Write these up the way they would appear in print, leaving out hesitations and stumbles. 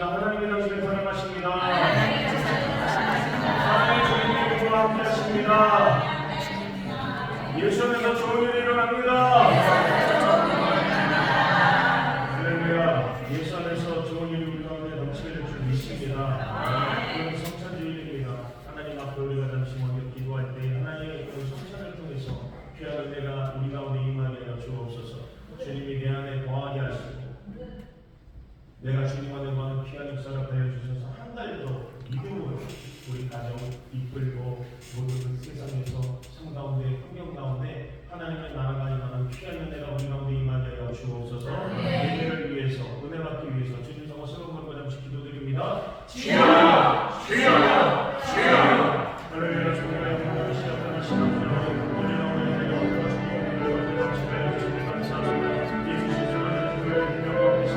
찬양하십니다. 하나님의 당신을 사랑하십니다. 하나님의 주님과 함께하십니다. 예수 안에서 좋은 일이 일어납니다. 할렐루야. 예수 안에서 좋은 일이 우리 가운데 넘치게 될 줄 믿습니다. 그런 성찬주의입니다. 하나님 앞에 우리가 잠시 먼저 기도할 때 하나님의 그런 성찬을 통해서 귀한 은혜가 우리 가운데 임하게 하여 주옵소서. 주님이 내 안에 거하게 하시고 내가 주님 안에 거하는 귀한 역사를 하여 주셔서 한 달도 믿음으로 우리 가정 이끌고 모든 세상에서 삶 가운데 환경 가운데 하나님의 나라가 임하는 귀한 은혜가 우리 가운데 임하게 하여 주옵소서. 예배를 위해서 은혜 받기 위해서 주님 성화 새로운 걸과 잠시 기도드립니다. 주여 주여 주여 할렐루야. 주님의 영광을 시작하는 시간으로 우리가 오늘 내가 주님의 영광을 감사합니다. 예수 십자가의 교회의 영광을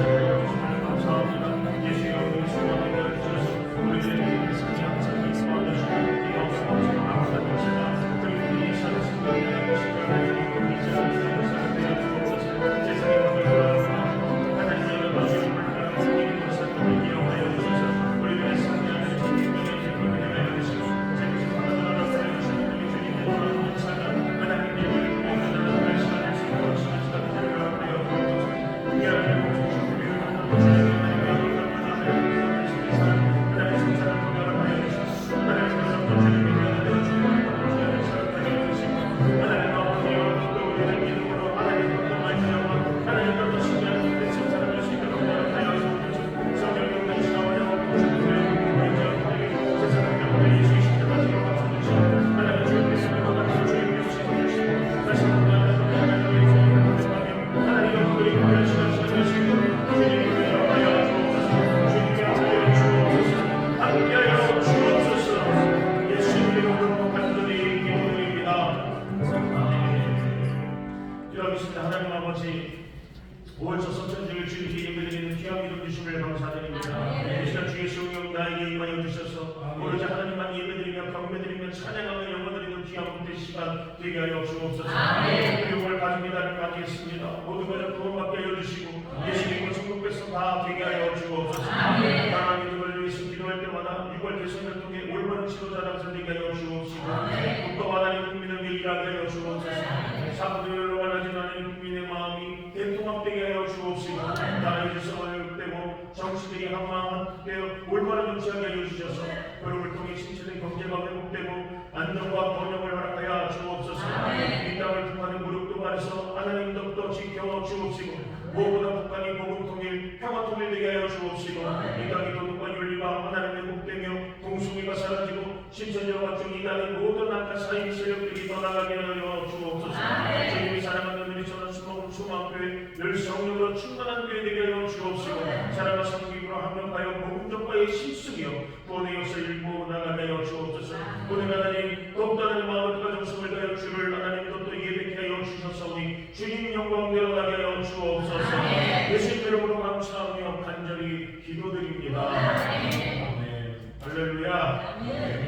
감사합니다. 예수의 영광을 수고하게 해주셔서 우리들의 삶이 항상 이스마엘 주님의 없어서 아무나 것이다. 그리고 이 시간을 승리하게 해주시고 이 시간을 승리하게 해주옵소서. 세상의 법을 돌아가서 하나님의 영광을 불러라 승리의 것을 이용하여 주셔서 우리들의 삶이 안에 주님의 기쁨을 내려주시고 재미있는 하나님을 살려주시는 우리 주님의 놀라운 찬양 하나님의 이름을 부여하는 시간을 승리하시는 시간을 하여 주옵소서. 귀하게 하나님 아버지 5월초 성찬주일 주님께 예배드리는 귀한 믿음 주심을 감사드립니다. 이 시간 주의 성령 나에게 임하여 주셔서 오로지 하나님만 예배드리며 경배드리며 찬양하며 영광드리는 귀한 복된 시간 되게 하여 주옵소서. 교육을 가진 이날을 맞이했습니다. 모든 것을 구원받게 하여 주시고 예수님과 천국 백성 다 되게 하여 주옵소서. 하나님 믿음을 위해서 기도할 때마다 6월 대선을 통해 올바른 지도자 당선되게 하여 주옵시고 국가와 하나님 국민을 위해 일하게 하여 주옵소서. 사부들로 원하진 않은 국민의 마음이 대통합되게 하여 주옵시고 나라의 질서가 회복되고 정치들이 한마음되어 올바른 정치하게 하여 주셔서 그룹을 통해 신체된 경제가 회복되고 안정과 번영을 허락하여 주옵소서. 이 땅을 통하는 무릎도 바라서 하나님 덕도 지켜 주옵시고 무엇보다 북한이 복음 통일 평화 통일되게 하여 주옵시고 이 땅이 도덕과 윤리가 하나님의 복되며 동숭이가 사라지고 신천지와 중 이 땅의 모든 악한 사이비 세력들이 떠나가게 하여 주옵소서. 주님이 사랑하는 우리 전원 수망교회 늘 성령으로 충만한 교회 되게 하여 주옵시고 사랑과 성김으로 합력하여 복음적과의 실수며 구원의 역사를 일구 나가게 하여 주옵소서. 오늘 하나님 더욱더 하나님 마음과 정성을 다하여 주를 하나님 또 예배케 하여 주셨사오니 주님 영광대로 나게 하여 주옵소서. 예수님 이름으로 감사하며 간절히 기도드립니다. 아멘. 할렐루야.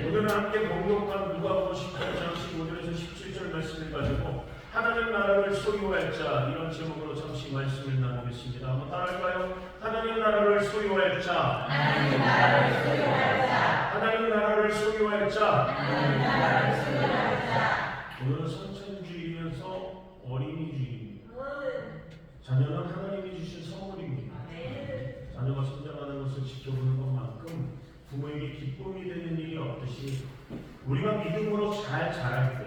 오늘은 함께 공동한 누가복음 18장 15절에서 17절 말씀을 가지고 하나님 나라를 소유할 자 이런 제목으로 잠시 말씀을 나누겠습니다. 한번 따라할까요? 하나님 나라를 소유할 자, 하나님 나라를 소유할 자, 하나님 나라를 소유할 자, 하나님 나라를 소유할 자. 오늘은 성찬주의면서 어린이주의입니다. 자녀는 하나님이 주신 선물입니다. 자녀가 성장하는 것을 지켜보는 것만큼 부모에게 기쁨이 되는 일이 없듯이 우리가 믿음으로 잘 자랄 때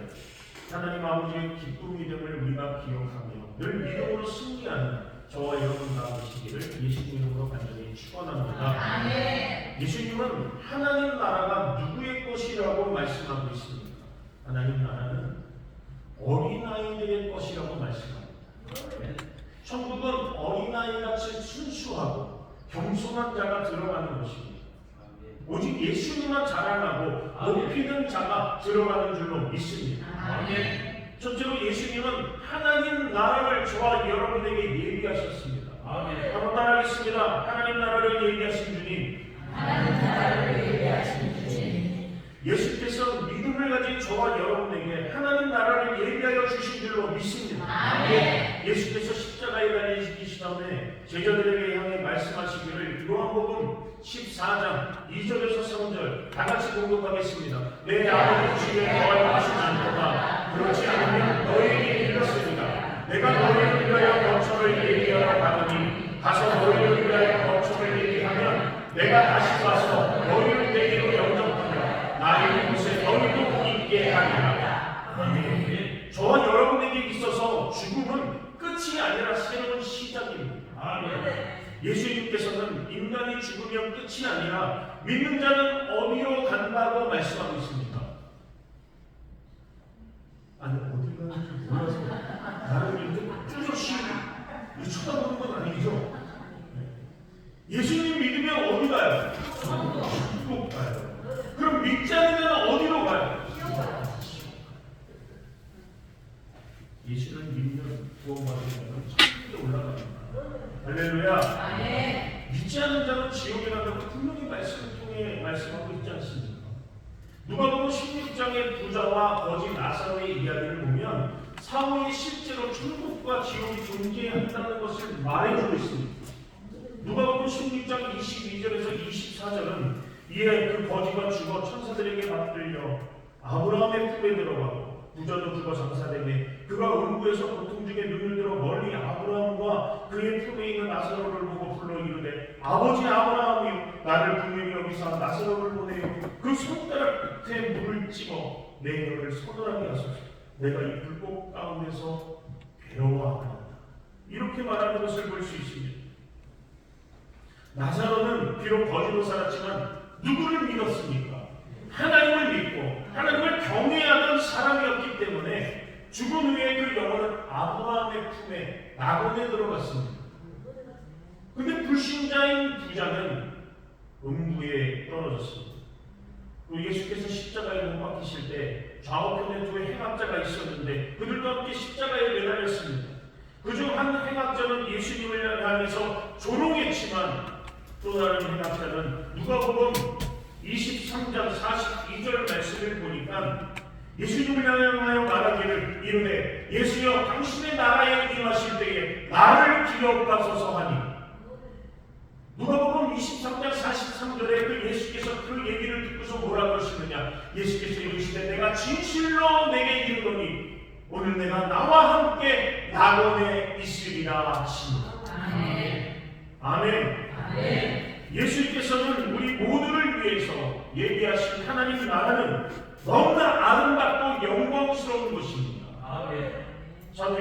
하나님 아버지의 기쁨이 됨을 우리가 기억하며 늘 믿음으로 승리하는 저와 여러분 나오시기를 예수님 이름으로 간절히 축원합니다. 예수님은 하나님 나라가 누구의 것이라고 말씀하고 있습니다. 하나님 나라는 어린아이들의 것이라고 말씀합니다. 천국은 어린아이같이 순수하고 겸손한 자가 들어가는 것입니다. 오직 예수님만 자랑하고 높이는 자가 들어가는 줄로 믿습니다. 첫째로 예수님은 하나님 나라를 저와 여러분에게 예비하셨습니다. 한번 따라하겠습니다. 하나님 나라를 예비하신 주님. 하나님 나라를 예비하신 주님. 예수께서 믿음을 가진 저와 여러분에게 하나님 나라를 예비하여 주신 줄로 믿습니다. 예수께서 십자가에 달리시기 전에 제자들에게 향해 말씀하시기를 요한 요한복음 14장 2절에서 3절 다 같이 공독하겠습니다. 내 아버지 집에 거하여 하시지 않도다. 그렇지 않으면 너희에게 이르렀으리라. 내가 너희를 위하여 거처를 얘기하러 가더니 가서 너희를 위하여 거처를 얘기하면 내가 다시 와서 너희를 내게로 영접하며 나의 곳에 너희도 있게 하리라. 아멘. 저와 여러분에게 있어서 죽음은 끝이 아니라 새로운 시작입니다. 아멘. 예수님께서는 인간이 죽으면 끝이 아니라 믿는 자는 어디로 간다고 말씀하고 있습니다. 아니 어디 가는지 몰라서 나를 이렇게 쭈저씨 쳐다보는 건 아니죠. 예수님 믿으면 어디 가요? 천국 가요. 그럼 믿지 않으면 어디로 가요? 예수를 믿는 구원받으면 천국에 올라갑니다. 할렐루야. 믿지 않는 자는 지옥에 간다고 분명히 말씀을 통해 말씀하고 있지 않습니까? 누가복음 16장의 부자와 거지 나사로의 이야기를 보면 사후에 실제로 천국과 지옥이 존재한다는 것을 말해주고 있습니다. 누가복음 16장 22절에서 24절은 이에 그 거지가 죽어 천사들에게 받들려 아브라함의 품에 들어가고 부자도 죽어 장사되매 그가 음부에서 고통 중에 눈을 들어 멀리 아브라함과 그의 품에 있는 나사로를 보고 불러 이르되 아버지 아브라함이여 나를 분명히 여기서 나사로를 보내요. 그 손가락 끝에 물을 찍어 내 혀를 서늘하게 하소서. 내가 이 불꽃 가운데서 괴로워하노라. 이렇게 말하는 것을 볼 수 있습니다. 나사로는 비록 거지로 살았지만 누구를 믿었습니까? 하나님을 믿고 하나님을 경외하던 사람이었기 때문에 죽은 후에 그 영혼은 아브라함의 품에 낙원에 들어갔습니다. 근데 불신자인 부자는 음부에 떨어졌습니다. 예수께서 십자가에 못 박히실 때 좌우편에 두 행악자가 있었는데 그들과 함께 십자가에 매달렸습니다. 그중 한 행악자는 예수님을 향해서 조롱했지만 또 다른 행악자는 누가복음 23장 42절 말씀을 보니까 예수님을 향하여 말하기를 이르되 예수여 당신의 나라에 임하실 때에 나를 기억하소서 하니 누가복음 23장 43절에 그 예수께서 그 얘기를 듣고서 뭐라 그러시느냐 예수께서 이르시되 내가 진실로 내게 이르노니 오늘 내가 나와 함께 낙원에 있으리라 하시니라. 아멘. 아멘. 예수님께서는 우리 모두를 위해서 예비하신 하나님 나라는 너무나 아름답고 영광스러운 것입니다. 아멘. 사도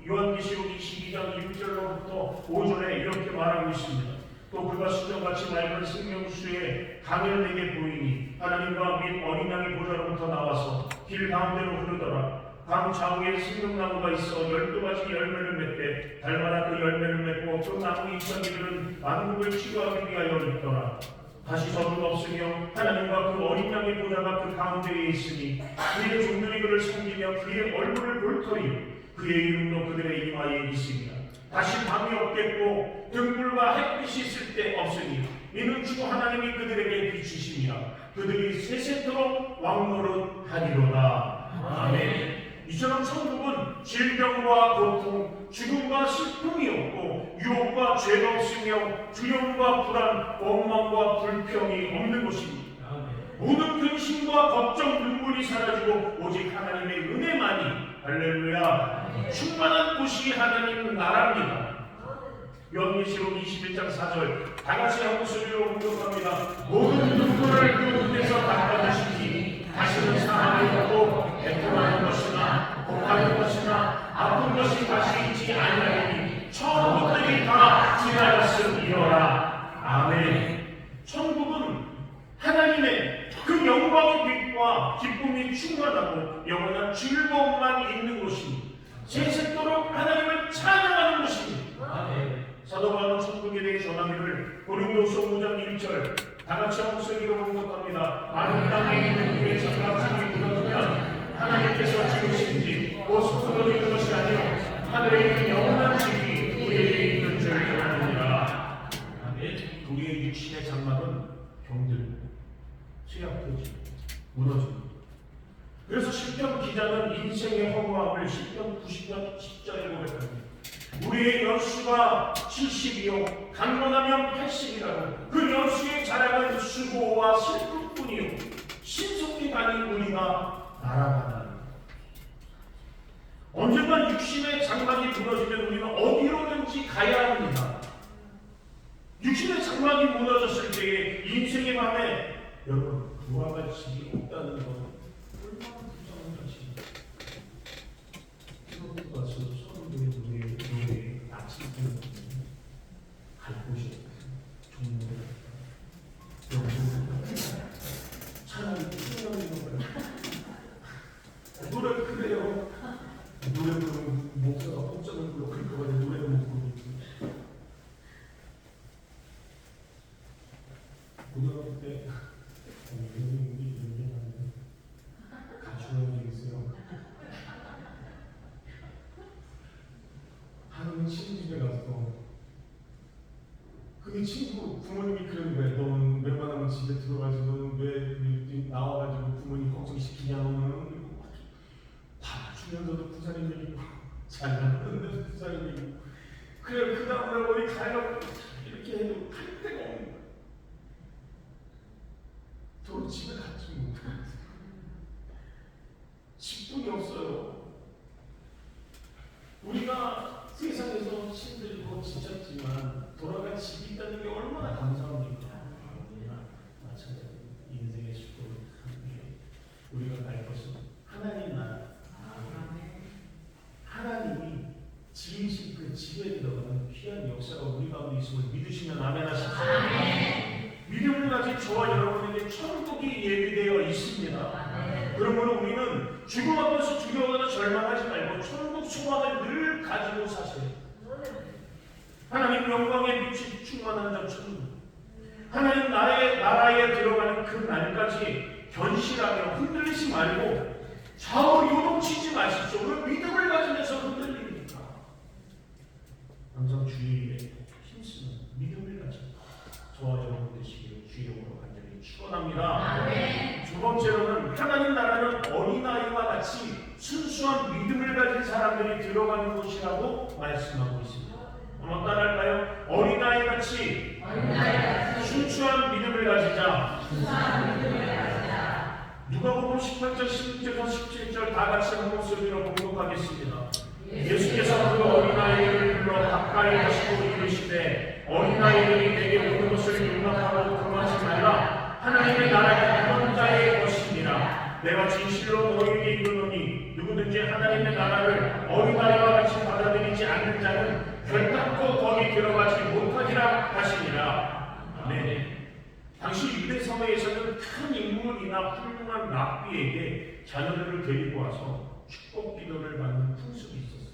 요한계시록 22장 1절로부터 5절에 이렇게 말하고 있습니다. 또 그가 수정같이 맑은 생명수의 강을 내게 보이니 하나님과 및 어린 양의 보좌로부터 나와서 길 가운데로 흐르더라. 강 좌우에 생명나무가 있어 12가지 열매를 맺되 달마다 그 열매를 맺고 그 나무 잎사귀들은 만국을 치유하기 위하여 있더라. 다시 저주가 없으며 하나님과 그 어린 양의 보좌가 그 가운데에 있으니 그의 종들이 그를 섬기며 그의 얼굴을 볼 터이요 그의 이름도 그들의 이마에 있으리라. 다시 밤이 없겠고 등불과 햇빛이 있을 때 없으니 이는 주 하나님이 그들에게 비추심이라. 그들이 세세토록 왕노릇하리로다. 아멘. 이처럼 천국은 질병과 고통, 죽음과 슬픔이 없고 유혹과 죄가 없으며 두려움과 불안, 원망과 불평이 없는 곳입니다. 모든 근심과 걱정, 눈물이 사라지고 오직 하나님의 은혜만이 할렐루야 충만한 곳이 하나님 나라입니다. 요한계시록 21장 4절 다 같이 한 목소리로 공독합니다. 모든 눈물을 그 눈에서 닦아주시니 다시는 사함이 없고 애통하는 것이나 복하는 것이나 아픈 것이 다시 있지 아니하리니 천국들이 다 지나갔음이로라. 아멘. 천국은 하나님의 그 영광의 빛과 기쁨이 충만하고 영원한 즐거움만 있는 곳입니다. 세세토록 하나님을 찬양하는 곳입니다. 아멘. 사도 바울은 천국에 대해 전하기를 고린도서 5장 1절 다 같이 한 목소리로 공독합니다. 많은 땅에 있는 우리의 장갑상이 묻어두면 하나님께서 지으신지 곧 흩어지는 것이 아니요 하늘에 있는 영원한 집이 우리에게 있는 줄 아느니라. 우리의 육신의 장막은 병들고 쇠약해지고 무너집니다. 그래서 시편 기자는 인생의 허무함을 시편 90편 10절에 고백합니다. 우리의 연수가 70이요 강건하면 80이라고 그 연수의 자랑은 수고와 슬픔뿐이요 신속히 가는 우리가 날아가다. 언젠가 육신의 장막이 무너지면 우리는 어디로든지 가야 합니다. 육신의 장막이 무너졌을 때에 인생의 밤에 여러분 부활할 집이 없다는 건 얼마나 불쌍한 것입니까? 기독교 가서 서로의 노예 아침 갈 곳이 없어요. 종로에 차라리 풍경인 거예요. 노래 그래요. 노래 부르면 목사가 복장을 불러 그러니까 노래를 못 부르고 고등학교 때 선생님이 연기하는 가수가 있어요. 하는 친구 집에 가서 그 친구 부모님이 그런 거예요. 너는 웬만하면 집에 들어가지 너는 왜 나와가지고 부모님 걱정시키냐 너는 봐주면서도 부자님이 잘 나가는데 부자님이 그래 그 다음날 어디 가려고 이렇게 해도 할 데가 없는 거예요. 도로 집에 가지 못해요. 집뿐이 없어요. 우리가 세상에서 힘들고 지쳤지만 돌아갈 집이 있다는 게 얼마나 감사합니까? 마찬가지로 인생의 축복을 함께 우리가 갈 것은 하나님 나라. 하나님이 지으신 그 집에 들어가는 귀한 역사가 우리 가운데 있음을 믿으시면 아멘 하십시오. 믿음을 가진 저와 여러분에게 천국이 예비되어 있습니다. 그러므로 우리는 죽음 앞에서 두려워하거나 절망하지 말고 천국 소망을 늘 가지고 사세요. 하나님 영광의 빛이 충만한 천국, 하나님 나의 나라에 들어가는 그 날까지 견실하며 흔들리지 말고 좌우 요동치지 마십시오. 왜 믿음을 가지면서 흔들립니까? 항상 주의 일에 힘쓰는 믿음을 가지고 저와 여러분 되시기를 주의 이름으로 간절히 축원합니다. 두 번째로는 하나님 나라는 어린아이와 같이 순수한 믿음을 가진 사람들이 들어가는 곳이라고 말씀하고 있습니다. 한번 따라할까요? 어린아이 같이 순수한 믿음을 가지자. 누가복음 18절, 16절, 17절 다 같이 한 목소리로 봉독하겠습니다. 예수께서 그 어린아이를 불러 가까이 하시고 이르시되 어린아이들이 내게 오는 것을 용납하고 금하지 말라. 하나님의 나라는 그런 자의 것이니라. 내가 진실로 너희에게 이르노니 누구든지 하나님의 나라를 어린아이와 같이 받아들이지 않는 자는 결단코 거기 들어가지 못하리라 하시니라. 아멘. 당시 유대 사회에서는 큰 인물이나 훌륭한 랍비에게 자녀들을 데리고 와서 축복 기도를 받는 풍습이 있었어요.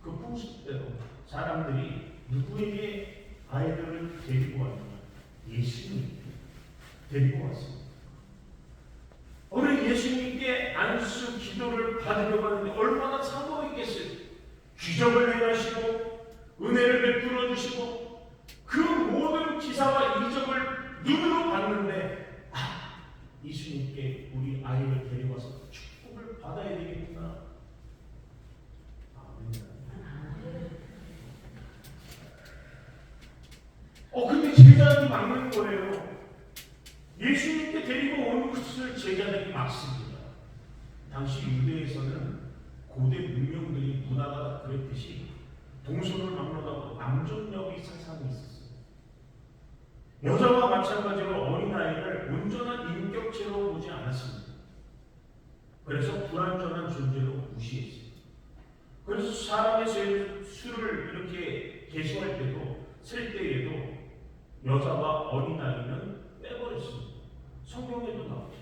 그 풍습대로 사람들이 누구에게 아이들을 데리고 왔느냐? 예수님 데리고 왔습니다. 오늘 예수님께 안수 기도를 받으려고 하는데 얼마나 사모가 있겠어요. 기적을 행하시고 은혜를 베풀어 주시고 그 모든 기사와 이적을 눈으로 봤는데 예수님께 우리 아이를 데려와서 축복을 받아야 되겠구나. 근데 제자들이 막는 거예요. 예수님께 데리고 온 것을 제자들이 막습니다. 당시 유대에서는 고대 문명들이 문화가 그랬듯이 동서를 막론하고 남존여비 사상이 있었어요. 여자와 마찬가지로 어린아이를 온전한 인격체로 보지 않았습니다. 그래서 불완전한 존재로 무시했어요. 그래서 사람의 수를 이렇게 계수할 때도 셀 때에도 여자와 어린아이는 빼버렸습니다. 성경에도 나오죠.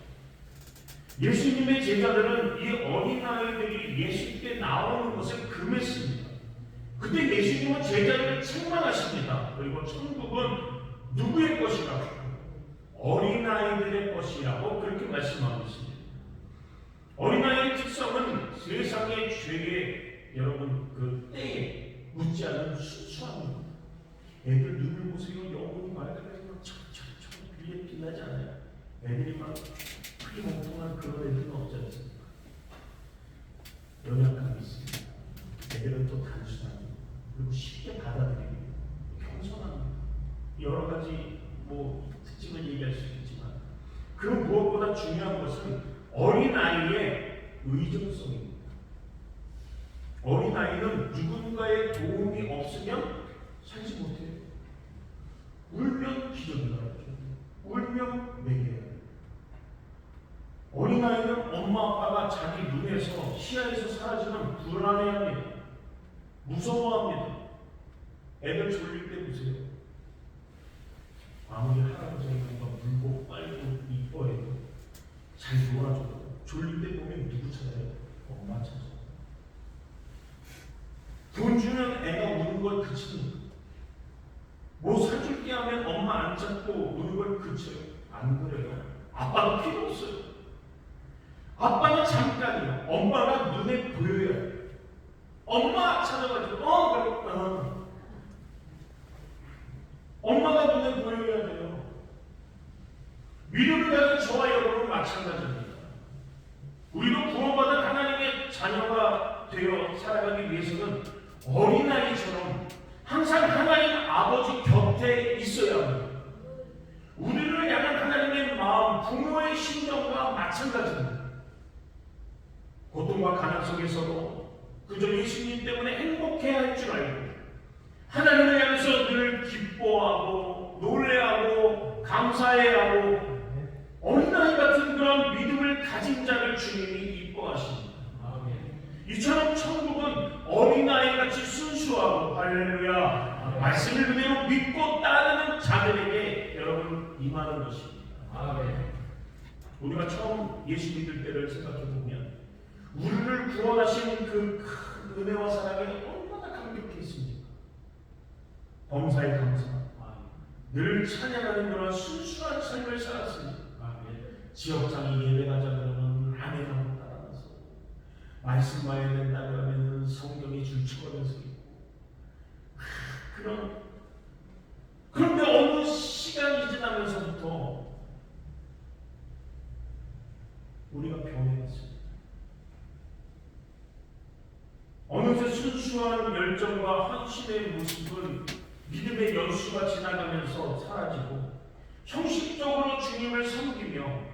예수님의 제자들은 이 어린아이들이 예수께 나오는 것을 금했습니다. 그때 예수님은 제자들을 책망하십니다. 그리고 천국은 누구의 것이라고? 어린아이들의 것이라고 그렇게 말씀하고 있습니다. 어린아이의 특성은 세상의 죄에 여러분 그 때에 묻지 않은 순수함입니다. 애들 눈을 보세요. 영혼이 맑아지면 척척척 빛에 빛나지 않아요. 애들이 막 크게 몽통한 그런 애들은 없지 않습니까? 연약함이 있습니다. 애들은 또 여러 가지 특징을 얘기할 수 있지만 그 무엇보다 중요한 것은 어린아이의 의존성입니다. 어린아이는 누군가의 도움이 없으면 살지 못해요. 울면 기적이 나죠. 울면 매겨요. 어린아이는 엄마 아빠가 자기 눈에서 시야에서 사라지면 불안해합니다. 무서워합니다. 애들 졸릴 때 보세요. 아무리 할아버지가 물고 빨고 이뻐해도 잘 놀아줘도 졸릴 때 보면 누구 찾아요? 엄마 찾아요. 돈 주면 애가 우는 걸 그칩니다. 뭐 사줄게 하면 엄마 안 찾고 우는 걸 그쳐요. 안 그래요. 아빠는 필요 없어요. 아빠는 잠깐이요. 엄마가 눈에 보여야 해요. 엄마 찾아가지고 그래. 엄마가 눈에 보여야 돼요. 믿음을 가진 저와 여러분은 마찬가지입니다. 우리도 구원받은 하나님의 자녀가 되어 살아가기 위해서는 어린아이처럼 항상 하나님 아버지 곁에 있어야 합니다. 우리를 향한 하나님의 마음, 부모의 심정과 마찬가지입니다. 고통과 가난 속에서도 그저 예수님 때문에 행복해야 할 줄 알고 하나님을 향해서 늘 기뻐하고 놀래하고 감사해하고 어린아이 같은 그런 믿음을 가진 자를 주님이 이뻐하십니다. 이처럼 천국은 어린아이같이 순수하고 할렐루야 말씀을 그대로 믿고 따르는 자들에게 여러분 임하는 것입니다. 우리가 처음 예수 믿을 때를 생각해 보면 우리를 구원하신 그 큰 은혜와 사랑에 얼마나 감격했습니까? 범사에 감사. 늘 찬양하는 그런 순수한 삶을 살았습니다. 지역장이 예배가자 그러면 아멘하고 따라가서 말씀 봐야 된다 그러면 성경이 줄쳐가면서 있고 그런데 어느 시간이 지나면서부터 우리가 변해갔습니다. 어느새 순수한 열정과 헌신의 모습은 믿음의 연수가 지나가면서 사라지고 형식적으로 주님을 섬기며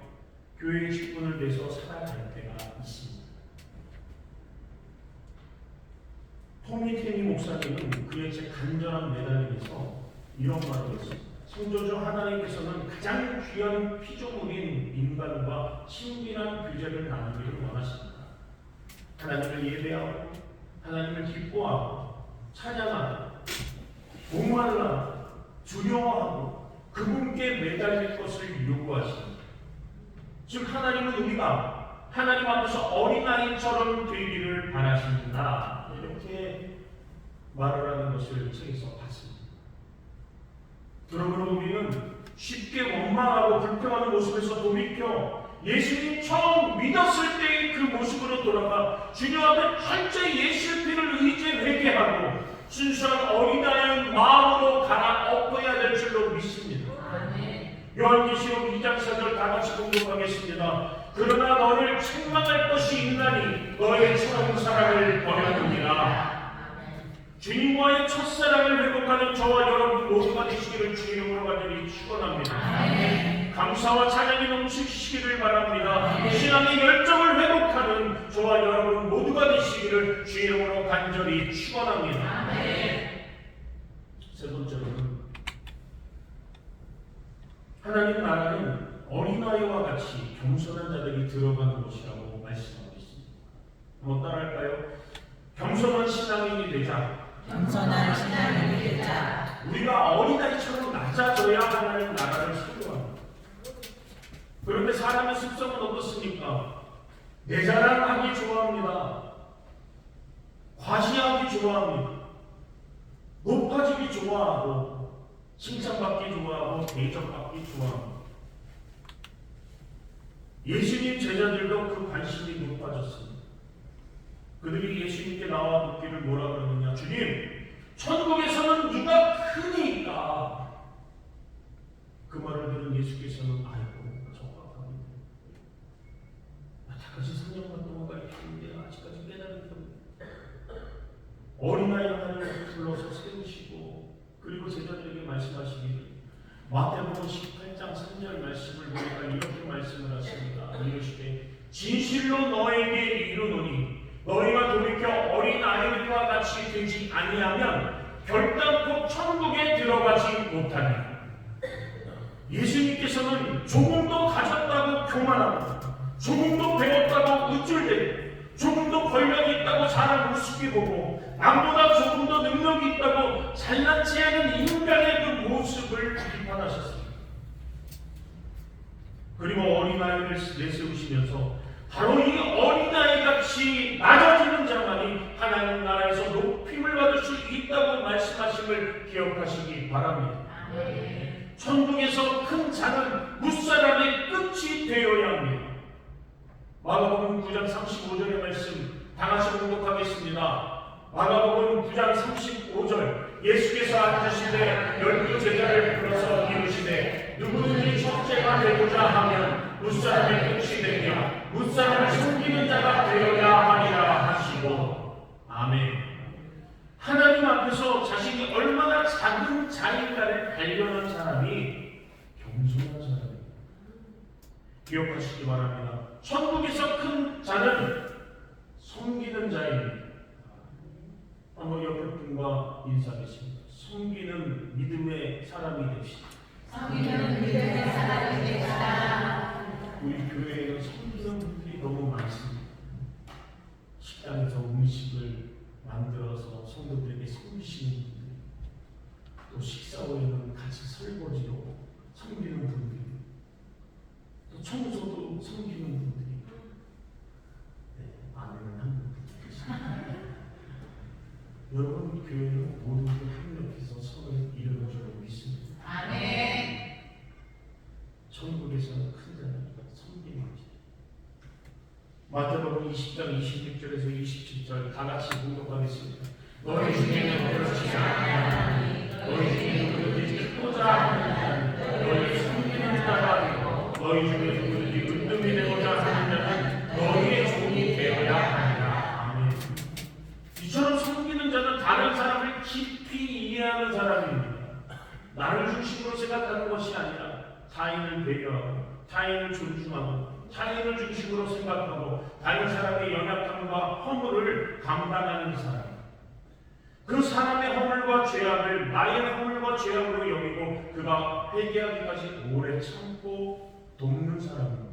교회의 직분을 내서 살아갈 때가 있습니다. 토미 테니 목사님은 그의 제 간절한 매달림에서 이런 말을 했습니다. 성도주 하나님께서는 가장 귀한 피조물인 인간과 친밀한 교제를 나누기를 원하십니다. 하나님을 예배하고 하나님을 기뻐하고 찬양하고 공활하고 두려워하고 그분께 매달릴 것을 요구하십니다. 즉 하나님은 우리가 하나님 앞에서 어린아이처럼 되기를 바라십니다. 이렇게 말을 하는 것을 책에서 봤습니다. 그러므로 우리는 쉽게 원망하고 불평하는 모습에서 돌이켜 예수님 처음 믿었을 때의 그 모습으로 돌아가 주님 앞에 철저히 예수의 피를 의지해 회개하고 순수한 어린아이의 마음으로 갈아엎어야 될 줄로 믿습니다. 요한계시록 2장 4절 다 같이 공독하겠습니다. 그러나 너를 책망할 것이 있나니 너의 처음 사랑을 버렸느니라. 주님과의 첫사랑을 회복하는 저와 여러분 모두가 되시기를 주님으로 간절히 축원합니다. 감사와 찬양이 넘치시기를 바랍니다. 신앙의 열정을 회복하는 저와 여러분 모두가 되시기를 주님으로 간절히 축원합니다. 세 번째로는 하나님 나라는 어린아이와 같이 겸손한 자들이 들어가는 곳이라고 말씀하고 있습니다. 한번 따라할까요? 겸손한 신앙인이 되자. 겸손한 신앙인이 되자. 우리가 어린아이처럼 낮아져야 하나님 나라를 소유합니다. 그런데 사람의 습성은 어떻습니까? 내 자랑하기 좋아합니다. 과시하기 좋아합니다. 높아지기 좋아하고 칭찬받기 좋아하고 대접받기 좋아합니다. 예수님 제자들도 그 관심이 높아졌습니다. 그들이 예수님께 나와 묻기를 뭐라 그러느냐? 주님, 천국에서는 누가 크니까? 그 말을 들은 예수께서는 아이고 정확합니다. 다같이 3년간 동안 가르쳤는데 아직까지 깨달은 겁니다. 어린아이 하나를 불러서 세우시고 그리고 제자들에게 말씀하시기를 마태복음 18장 3절 말씀을 보니까 이렇게 말씀을 하십니다. 이르시되 진실로 너에게 이르노니 너희가 돌이켜 어린 아이들과 같이 되지 아니하면 결단코 천국에 들어가지 못하니. 예수님께서는 조금도 가졌다고 교만하고 조금도 배웠다고 우쭐대고 조금도 권력이 있다고 자랑을 우습게 보고 남보다 조금 더 능력이 있다고 잘난치 않은 인간의 그 모습을 비판하셨습니다. 그리고 어린아이를 내세우시면서 바로 이 어린아이같이 낮아지는 자만이 하나님 나라에서 높임을 받을 수 있다고 말씀하심을 기억하시기 바랍니다. 천국에서 큰 자는 무사람의 끝이 되어야 합니다. 마가복음 9장 35절의 말씀 다같이 공독하겠습니다. 마가복음 9장 35절 예수께서 앉으시되 12 제자를 불러서 이르시되 누구든지 첫째가 되고자 하면 무사람의 끝이 되며 무사람을 섬기는 자가 되어야 하리라 하시고. 아멘. 하나님 앞에서 자신이 얼마나 작은 자인가를 발견한 사람이 겸손한 사람입니다. 기억하시기 바랍니다. 천국에서 큰 자는 섬기는 자입니다. 한번 옆에 분과 인사하겠습니다. 섬기는 믿음의 사람이 됩시다. 섬기는 믿음의 사람이 되시다. 우리 교회에는 섬기는 분들이 너무 많습니다. 식당에서 음식을 만들어서 성도들에게 섬기시는 분들, 또 식사 후에는 같이 설거지로 섬기는 분들, 또 청소도 섬기는 분들이, 아내는 한 분 계십니다. 여러분 교회는 모두들 협력해서 서로 이루는 줄 믿습니다. 아멘. 천국에서는 큰 자는 섬기는 것입니다. 마태복음 20장 26절에서 27절 다 같이 공독하겠습니다. 너희 중에는 그렇지 아니하나니 너희 중에 누구든지 듣고자 하는 자는 너희 섬기는 자가 되고 너희 중에 누구든지 은등이 되고자 하는 자는 너희의 종이 되어야 하리라. 아멘. 이처럼 섬기는 자는 다른 사람을 깊이 이해하는 사람입니다. 나를 중심으로 생각하는 것이 아니라 타인을 배려하고 타인을 존중하고 타인을 중심으로 생각하고 다른 사람의 연약함과 허물을 감당하는 사람, 그 사람의 허물과 죄악을 나의 허물과 죄악으로 여기고 그가 회개하기까지 오래 참고 돕는 사람입니다.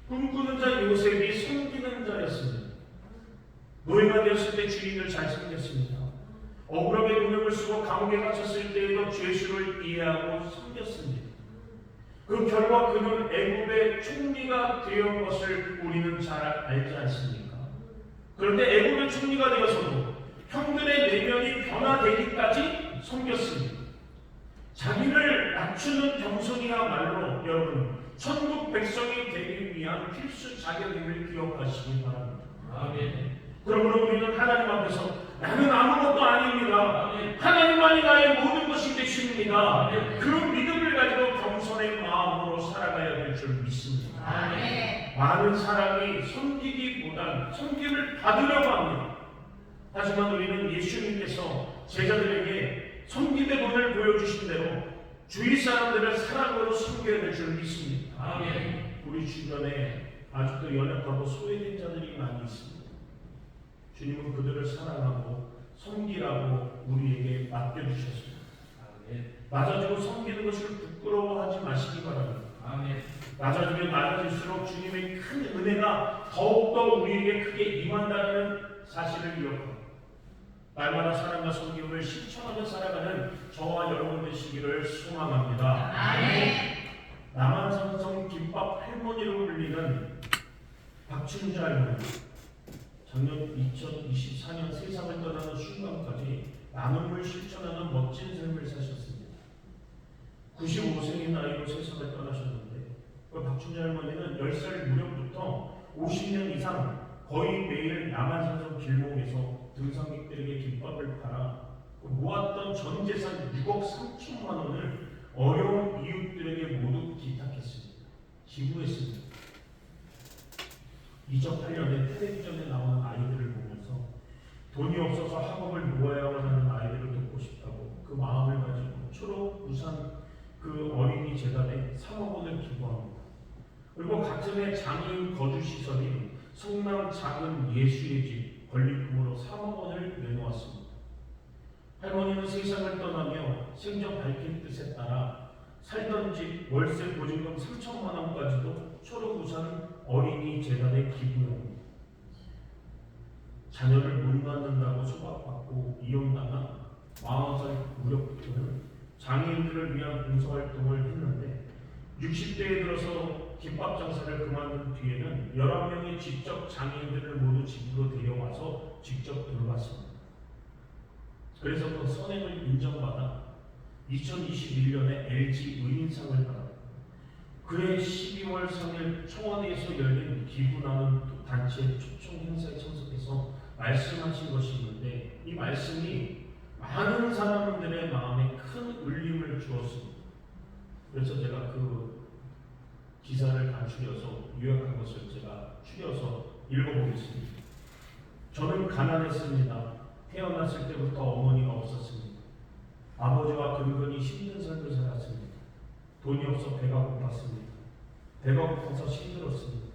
꿈꾸는 자 요셉이 섬기는 자였습니다. 노예가 되었을 때 주인을 잘 섬겼습니다. 억울하게 누명을 쓰고 감옥에 갇혔을 때에도 죄수를 이해하고 섬겼습니다. 그 결과 그는 애굽의 총리가 되었던 것을 우리는 잘 알지 않습니까? 그런데 애굽의 총리가 되어서도 형들의 내면이 변화되기까지 섬겼습니다. 자기를 낮추는 겸손이야말로 여러분 천국 백성이 되기 위한 필수 자격임을 기억하시기 바랍니다. 아멘. 그러므로 우리는 하나님 앞에서 나는 아무것도 아닙니다. 하나님만이 나의 모든 것이 되십니다. 그 믿음을 가지고 겸손의 마음으로 살아가야 될 줄 믿습니다. 많은 사람이 섬기기보단 섬김을 받으려고 합니다. 하지만 우리는 예수님께서 제자들에게 섬김의 본을 보여주신 대로 주위 사람들을 사랑으로 섬겨야 될 줄 믿습니다. 우리 주변에 아직도 연약하고 소외된 자들이 많이 있습니다. 주님은 그들을 사랑하고 섬기라고 우리에게 맡겨주셨습니다. 낮아지고 섬기는 것을 부끄러워하지 마시기 바랍니다. 낮아지면 낮아질수록 주님의 큰 은혜가 더욱더 우리에게 크게 임한다는 사실을 기억합니다. 날마다 사랑과 섬김을 실천하며 살아가는 저와 여러분 되시기를 소망합니다. 남한산성 김밥 할머니로 불리는 박춘주 할머니, 작년 2024년 세상을 떠나는 순간까지 나눔을 실천하는 멋진 삶을 사셨습니다. 95세의 나이로 세상을 떠나셨는데 그 박춘주 할머니는 10살 무렵부터 50년 이상 거의 매일 남한산성 길목에서 등산객들에게 김밥을 팔아 모았던 전 재산 6억 3천만 원을 어려운 이웃들에게 모두 기탁했습니다. 기부했습니다. 2008년에 텔레비전에 나오는 아이들을 보면서 돈이 없어서 학업을 놓아야만 하는 아이들을 돕고 싶다고 그 마음을 가지고 초록 우산 그 어린이 재단에 3억 원을 기부합니다. 그리고 같은 해 장애인 거주시설인 성남 작은 예수의 집 건립금으로 3억 원을 내놓았습니다. 할머니는 세상을 떠나며 생전 밝힌 뜻에 따라 살던 집 월세 보증금 3천만 원까지도 초록우산 어린이 재단에 기부합니다. 자녀를 못 낳는다고 소박받고 이혼당한 40살 무렵부터는 장애인들을 위한 봉사활동을 했는데 60대에 들어서 김밥 장사를 그만둔 뒤에는 11명의 직접 장애인들을 모두 집으로 데려와서 직접 돌봤습니다. 그래서 그 선행을 인정받아 2021년에 LG 의인상을 받았고 그해 12월 3일 청와대에서 열린 기부나눔 단체 초청 행사에 참석해서 말씀하신 것이 있는데 이 말씀이 많은 사람들의 마음에 큰 울림을 주었습니다. 그래서 제가 그 기사를 간추려서 요약한 것을 제가 추려서 읽어보겠습니다. 저는 가난했습니다. 태어났을 때부터 어머니가 없었습니다. 아버지와 근근히 힘든 삶을 살았습니다. 돈이 없어 배가 고팠습니다. 배가 고파서 힘들었습니다.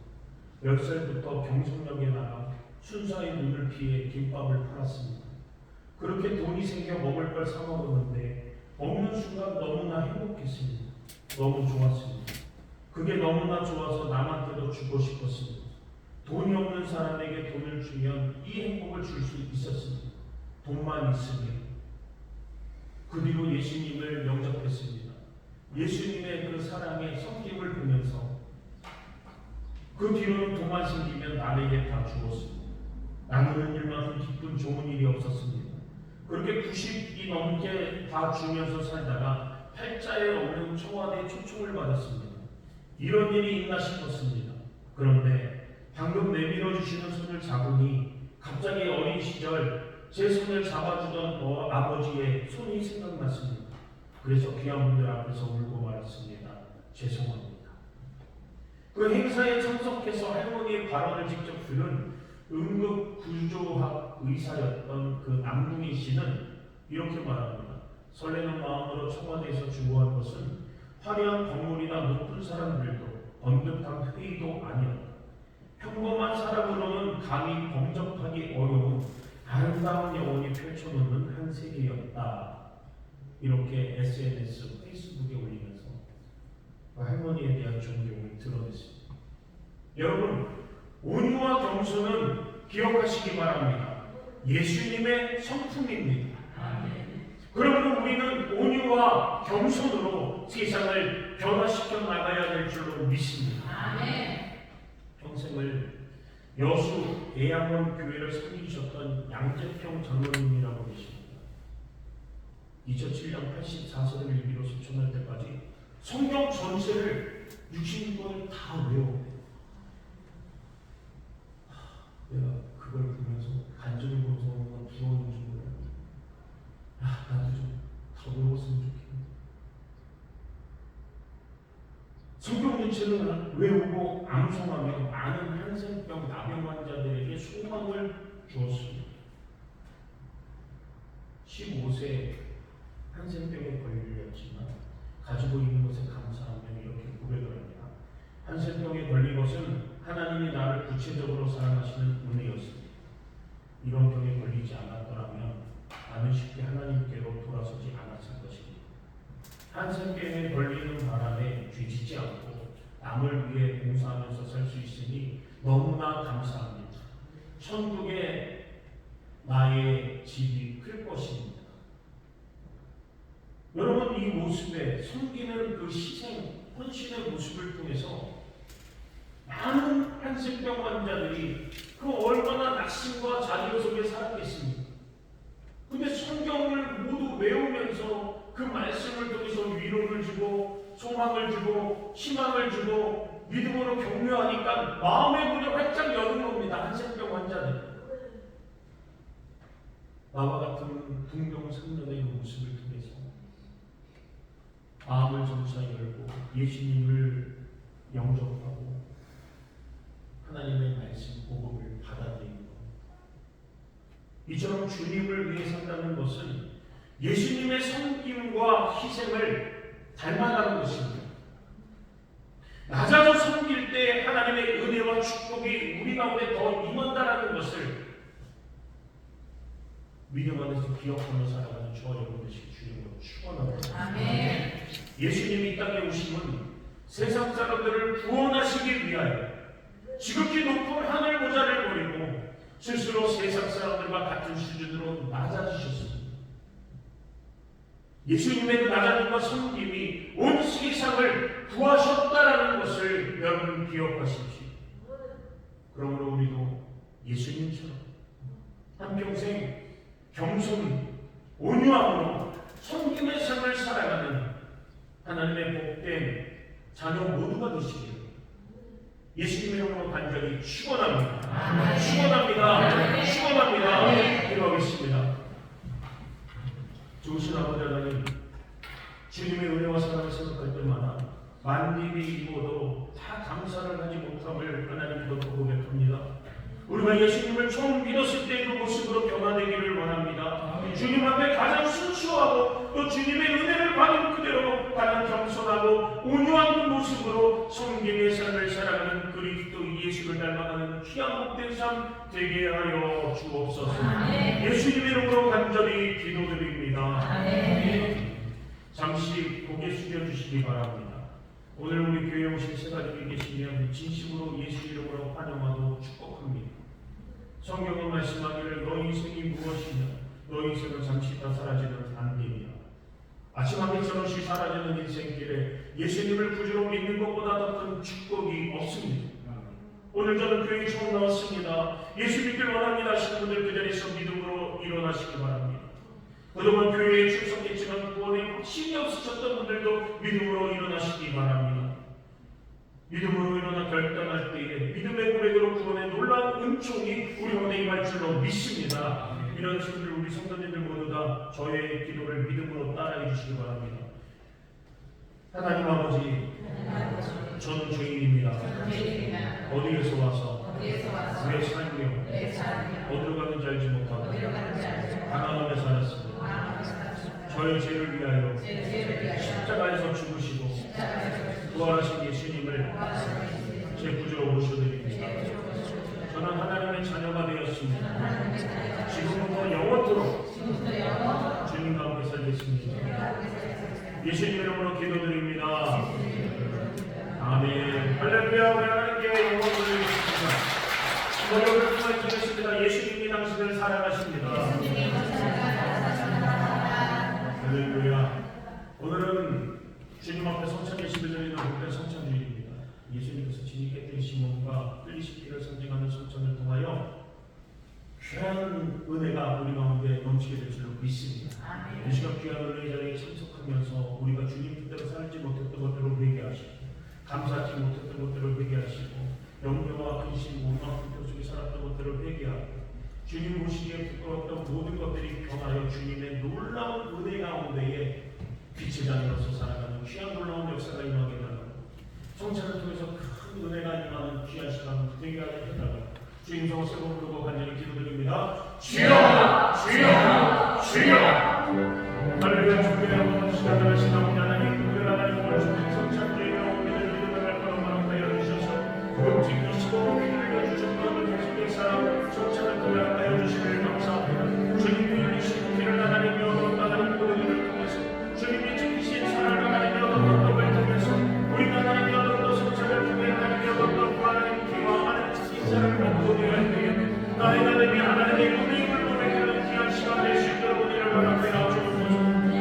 몇 살부터 경성역에 나가 순사의 눈을 피해 김밥을 팔았습니다. 그렇게 돈이 생겨 먹을 걸 사 먹었는데 먹는 순간 너무나 행복했습니다. 너무 좋았습니다. 그게 너무나 좋아서 남한테도 주고 싶었습니다. 돈이 없는 사람에게 돈을 주면 이 행복을 줄 수 있었습니다. 돈만 있으면. 그 뒤로 예수님을 영접했습니다. 예수님의 그 사랑의 성김을 보면서 그 뒤로는 돈만 생기면 남에게 다 주었습니다. 나누는 일만큼 기쁜 좋은 일이 없었습니다. 그렇게 90이 넘게 다 주면서 살다가 팔자에 없는 청와대 초청을 받았습니다. 이런 일이 있나 싶었습니다. 그런데 방금 내밀어 주시는 손을 잡으니 갑자기 어린 시절 제 손을 잡아주던 아버지의 손이 생각났습니다. 그래서 귀한 분들 앞에서 울고 말았습니다. 죄송합니다. 그 행사에 참석해서 할머니의 발언을 직접 들은 응급구조학 의사였던 그 남궁희 씨는 이렇게 말합니다. 설레는 마음으로 청와대에서 주고한 것은 화려한 건물이나 높은 사람들도 번듯한 회의도 아니었다. 평범한 사람으로는 감히 범접하기 어려운 아름다운 영혼이 펼쳐놓는 한 세계였다. 이렇게 SNS, 페이스북에 올리면서 할머니에 대한 존경을 드러냈습니다. 여러분, 온유와 겸손은 기억하시기 바랍니다. 예수님의 성품입니다. 그러므로 우리는 온유와 겸손으로 세상을 변화시켜 나가야 될 줄로 믿습니다. 평생을 여수 대양원 교회를 섬기셨던 양재평 장로님이라고 계십니다. 2007년 84세를 일기로 소천할 때까지 성경 전체를 60권을 다 외워. 내가 그걸 보면서 간절히 보면서 부러운 줄 몰라요. 나도 좀 더 외웠으면 좋겠는데. 성경 전체를 외우고 암송하며 많은 한센병 나병 환자들에게 소망을 주었습니다. 15세 한센병에 걸렸지만 가지고 있는 것에 감사하며 이렇게 고백을 합니다. 한센병에 걸린 것은 하나님이 나를 구체적으로 사랑하시는 은혜였습니다. 이런 병에 걸리지 않았더라면 나는 쉽게 하나님께로 돌아서지 않았을 것입니다. 한센병에 걸리는 바람에 뒤지지 않고 남을 위해 봉사하면서 살 수 있으니 너무나 감사합니다. 천국에 나의 집이 클 것입니다. 여러분, 이 모습에 섬기는 그 희생, 헌신의 모습을 통해서 많은 한센병 환자들이 그 얼마나 낙심과 좌절 속에 살았겠습니까? 근데 성경을 모두 외우면서 그 말씀을 통해서 위로를 주고 소망을 주고 희망을 주고 믿음으로 격려하니까 마음의 문을 활짝 여는 겁니다. 한센병 환자들. 나와 같은 동병상련의 모습을 통해서 마음을 점차 열고 예수님을 영접하고 하나님의 말씀 복음을 받아들이는 것. 이처럼 주님을 위해 산다는 것은 예수님의 섬김과 희생을 닮아가는 것입니다. 낮아서 섬길 때 하나님의 은혜와 축복이 우리 가운데 더 임한다는 것을 믿음 안에서 기억하며 살아가는 저와 여러분 되시기 주님으로 축원합니다. 아멘. 예수님이 이 땅에 오심은 세상 사람들을 구원하시기 위하여 지극히 높은 하늘 보좌를 버리고 스스로 세상 사람들과 같은 수준으로 낮아지셨습니다. 예수님의 그 낮아짐과 섬김이 온 세상을 구하셨다라는 것을 여러분 기억하십시오. 그러므로 우리도 예수님처럼 한평생 겸손, 온유함으로 섬김의 삶을 살아가는 하나님의 복된 자녀 모두가 되시기를 예수님의 이름으로 간절히 축원합니다. 축원합니다. 축원합니다. 기도하겠습니다. 좋으신 아버지 하나님, 주님의 은혜와 사랑을 생각할 때마다 만일이 이루어도 다 감사를 하지 못함을 하나님께 고백합니다. 우리가 예수님을 처음 믿었을 때의 그 모습으로 변화되기를 원합니다. 주님 앞에 가장 순수하고 또 주님의 은혜를 받은 그대로 가장 겸손하고 온유한 그 모습으로 섬김의 삶을 살아가는 그리스도 예수를 닮아가는 귀한 복된 삶 되게 하여 주옵소서. 예수님의 이름으로 간절히 기도드립니다. 잠시 고개 숙여주시기 바랍니다. 오늘 우리 교회에 오신 세 가족이 계시면 진심으로 예수 이름으로 환영하고 축복합니다. 성경은 말씀하기를 너희 인생이 무엇이냐 너희 인생은 잠시 있다 사라지는 안개이야. 아침 한빛처럼씩 사라지는 인생길에 예수님을 구주로 믿는 것보다 더 큰 축복이 없습니다. 오늘 저는 교회에 처음 나왔습니다. 예수 믿길 원합니다 하시는 분들 그 자리에서 믿음으로 일어나시기 바랍니다. 그동안 교회에 출석했지만 구원에 확신이 없으셨던 분들도 믿음으로 일어나시기 바랍니다. 믿음으로 일어나 결단할 때에 믿음의 고백으로 구원의 놀라운 은총이 우리 가운데 임할 줄로 믿습니다. 이런 친구들 우리 성도님들 모두 다 저의 기도를 믿음으로 따라해 주시기 바랍니다. 하나님 아버지, 저는 죄인입니다. 어디에서 와서 왜 살며 어디로 가는지 알지 못하고 가난함에 살았습니다. 저의 죄를 위하여 십자가에서 죽으시고 부활하신 예수님을 제 구주로 모셔드립니다. 저는 하나님의 자녀가 되었습니다. 지금부터 영원토록 주님과 함께 살겠습니다. 예수님 이름으로 기도드립니다. 아멘. 할렐루야. 우리 하나님께 영광을 드리겠습니다. 여러분을 통해 주겠습니다. 예수님이 당신을 사랑하십니다. 할렐루야. 오늘은 주님 앞에 성찬 예식을 드리는 복된 성찬주일입니다. 예수님께서 진이 깨뜨린 시몬과 끌리신 피를 상징하는 성찬을 통하여 귀한 은혜가 우리 가운데 넘치게 될 줄로 믿습니다. 이 시간 귀한 은혜의 자리에 참석하면서 우리가 주님 뜻대로 살지 못했던 것들을 회개하시고 감사하지 못했던 것들을 회개하시고 염려와 근심, 원망, 불평 속에 살았던 것들을 회개하고 주님 보시기에 부끄러웠던 모든 것들이 변하여 주님의 놀라운 은혜 가운데에 빛의 자녀로서 살아가는 귀한 놀라운 역사가 임하게 달라고 성찬을 통해서 큰 은혜가 임하는 귀한 시간을 되게 하게 해달라고 주님 성을 세번 부르고 간절히 기도드립니다. 주여! 주여! 주여! 할렐루야. 주님의 한번 시간을 하신 아버지 하나님, 오늘 하나님 오늘 주님 성찬주의로 우리를 믿음을 걸어가는 하여 주셔서 움직이시고 귀를 주셨던 예수님의 사랑 성찬을 통해 하여 주시길 감사합니다. 주님이 흘리신 피를 하나님이여 하나님 보내기를 통해서 주님이 지키신 사랑을 하나님이여 얻는 통해서 우리가 하나님이여 얻는 성찬을 통해 하나님이여 얻는 하나님 피와 하나님 인사를 받고 되어야 되겠네. 나의 하나님이 하나님의 은혜를 고백하는 귀한 시간 될 수 있도록 우리를 허락하여 주옵소서.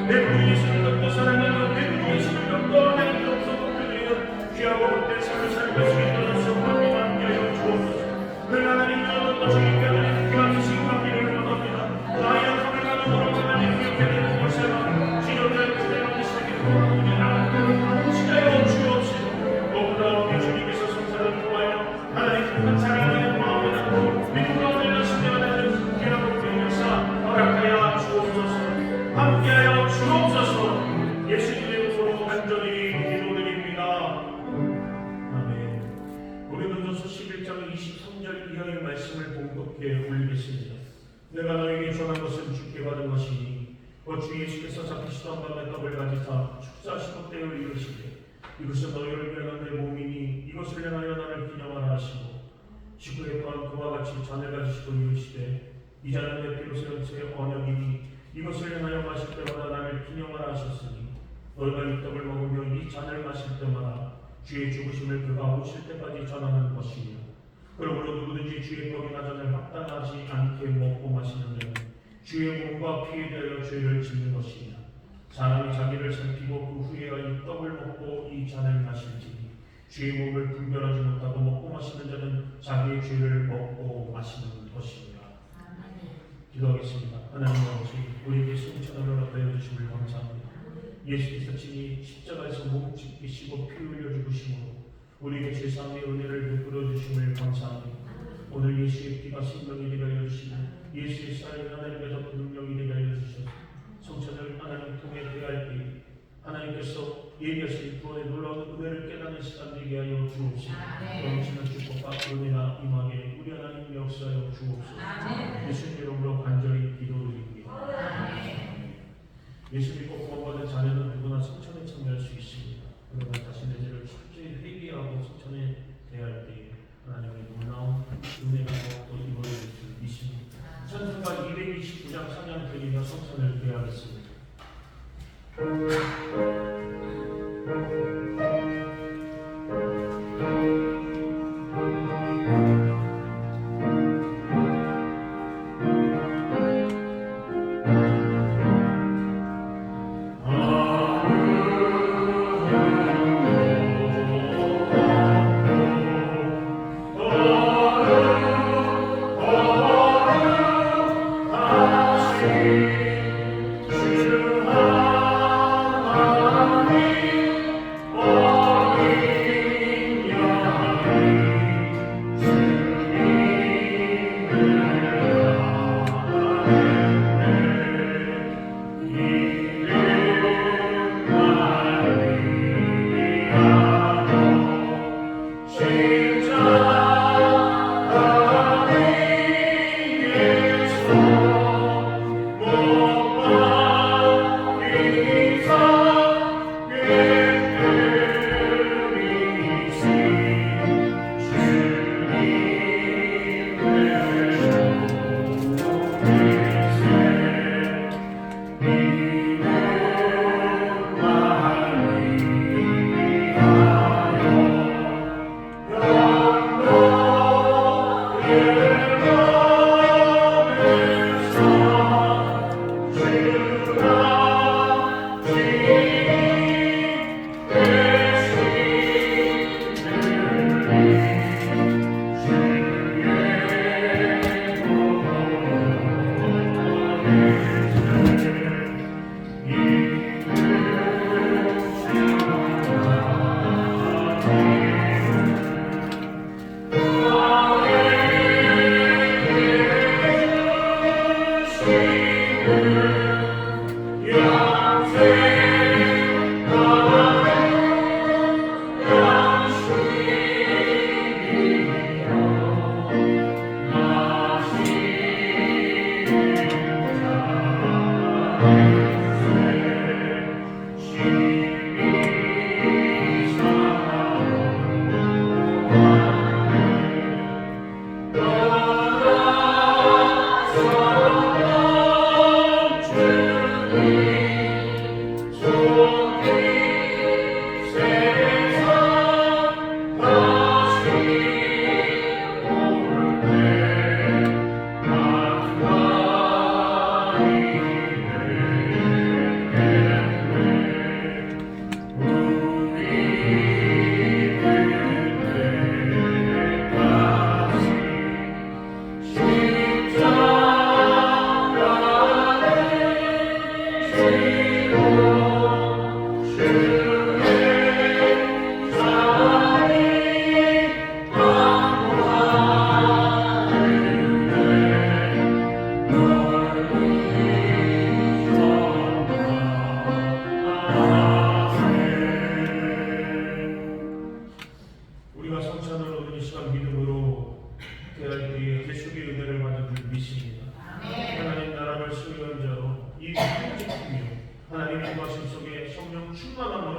내 분 예수를 믿고 사랑하는 내 분 예수를 믿고 하나님께 없어 복드리는 귀하고 복된 삶을 살고 수 있도록 성령님 함께하여 주옵소서. 늘 하나님이여 또 주님께 하나님 귀한 시간 기를 원합니다. 나의 약함을 가능으로 하나님 기억해 드리는 것에만 지존자의 그대로 시작했고 우리를 시작하여 주옵소서. 무엇보다 우리 주님께서 성사를 통하여 하나님 큰 사랑하는 마음을 갖고 믿음과 은혜를 신뢰하는 귀한 복된 역사 허락하여 주옵소서. 함께하여 주옵소서. 예수님의 이름으로 간절히 기도드립니다. 아멘. 고린도전서 11장 23절 이하의 말씀을 봉독해 올리겠습니다. 내가 너에게 전한 것은 주께 받은 것이니 주 예수께서 잡히시던 밤에 떡을 가지사 축사하시고 때를 이루시되 이것은 너희를 위한 내 몸이니 이것을 향하여 나를 기념하라 하시고 식후에 또한 그와 같이 잔을 가지시고 이르시되 이 잔은 내 피로 세운 새 언약이니 이것을 향하여 마실 때마다 나를 기념하라 하셨으니 너희가 이 떡을 먹으며 이 잔을 마실 때마다 주의 죽으심을 그가 오실 때까지 전하는 것이며 그러므로 누구든지 주의 떡이나 잔을 합당하지 않게 먹고 마시는 자는 주의 몸과 피에 대하여 죄를 짓는 것이냐. 사람이 자기를 살피고 그 후에 이 떡을 먹고 이 잔을 마실지니 주의 몸을 분별하지 못하고 먹고 마시는 자는 자기의 죄를 먹고 마시는 것이니라. 기도하겠습니다. 하나님 아버지, 우리에게 승천함을 얻어 주심을 감사합니다. 예수께서 친히 십자가에서 몸 찢기시고 피 흘려 죽으심으로 우리에게 제3의 은혜를 베풀어 주심을 감사합니다. 오늘 예수의 피가 생명이 되게 하여 주시고 예수의 살이 하나님의 덮은 능력이 되게 하여 주셔서 성찬을 하나님 통해 대할 때 하나님께서 예비하신 구원의 놀라운 은혜를 깨닫는 시간 되게 하여 주옵시고 넘치는 축복과 은혜가 임하게 우리 하나님 역사하여 주옵소서. 예수님 이름으로 간절히 기도드립니다. 예수 믿고 구원받은 자녀는 누구나 성찬에 참여할 수 있습니다. 그러나 자신의 죄를 철저히 회개하고 성찬에 대할 때 하나님의 놀라운 은혜가 더욱더 임하게 될 줄 믿습니다. 찬송가 229장 찬양 드리며 성찬을 대하겠습니다.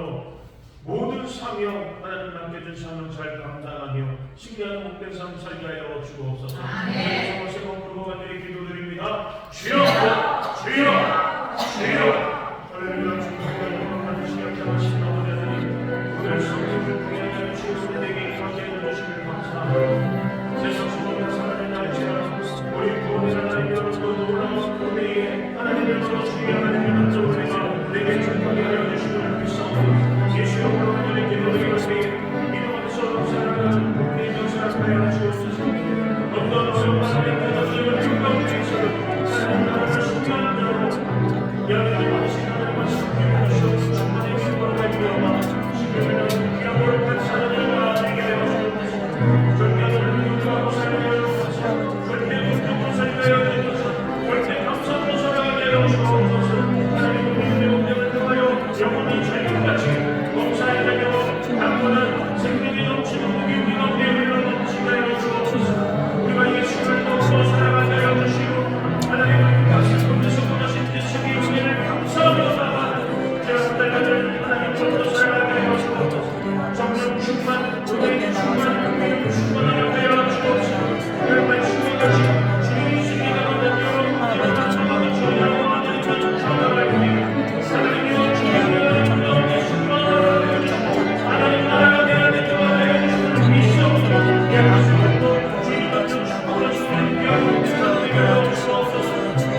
주시므로 모든 사명 하나님 맡겨준 사명 잘 감당하며 신기한 복된 삶 살게 하여 주옵소서. 그래서 새로운 부르고 간절히 기도드립니다. 주여 주여 주여. 할렐루야. 주님의 받으시기 합당하신 아버지 하나님, 오늘 성경을 통해 하나님 주의 내게 임하게 해주시길 감사합니다. 세상 수고는 사람의 날지라 우리 구원의 하나님 여러분도 놀라운 은혜에 하나님의 걸어 주의 하나님의 만족을 내가 내게 축복하게 하여 주시기를 믿사옵니다. 예수 이름으로 하나님 기도드리오니 이름으로서 사랑하는 내 역사하여 주옵소서. 어떤 어려운 하나님의 평강 중에서도 하나님 나라를 소개하는 자로 여러분의 받으신 하나님과 성경을 주옵소서. 충만히 기도하여 말미암아 시간을 기억으로 간 사람들과 내게 되어 주옵소서. 절대로 용서하고 살려야 주옵소서. 절대 용서하고 살려야 주옵소서. 절대 감사하고 살아가게 하여 주옵소서. 하나님의 믿음의 공명을 통하여 영원히 자유같이 범사의 자녀로 강건한 생명이 넘치는 무기 우리 가운데 흘러넘치게 하여 주옵소서. 우리가 예수를 믿고 살아가게 하여 주시고 하나님의 약속 가운데서 원하신 뜻의 은혜를 감사하며 나아가는 제가 딸아들 하나님 믿고 살아가게 하여 주옵소서. 성령 충만, 은혜 충만, 능력 충만하게 하여 주옵소서. 여러분의 주의 같이 주의 승리가 가는 여러분 기도만 참아도 주의 영원한 은혜를 전하라니 하나님이여 주의 가운데 충만하게 해주시고 하나님 나라가 내가 되게 해주시는 미션으로 약속으로 주님 같은 축복을 주님께 하고 되게 하여 주옵소서.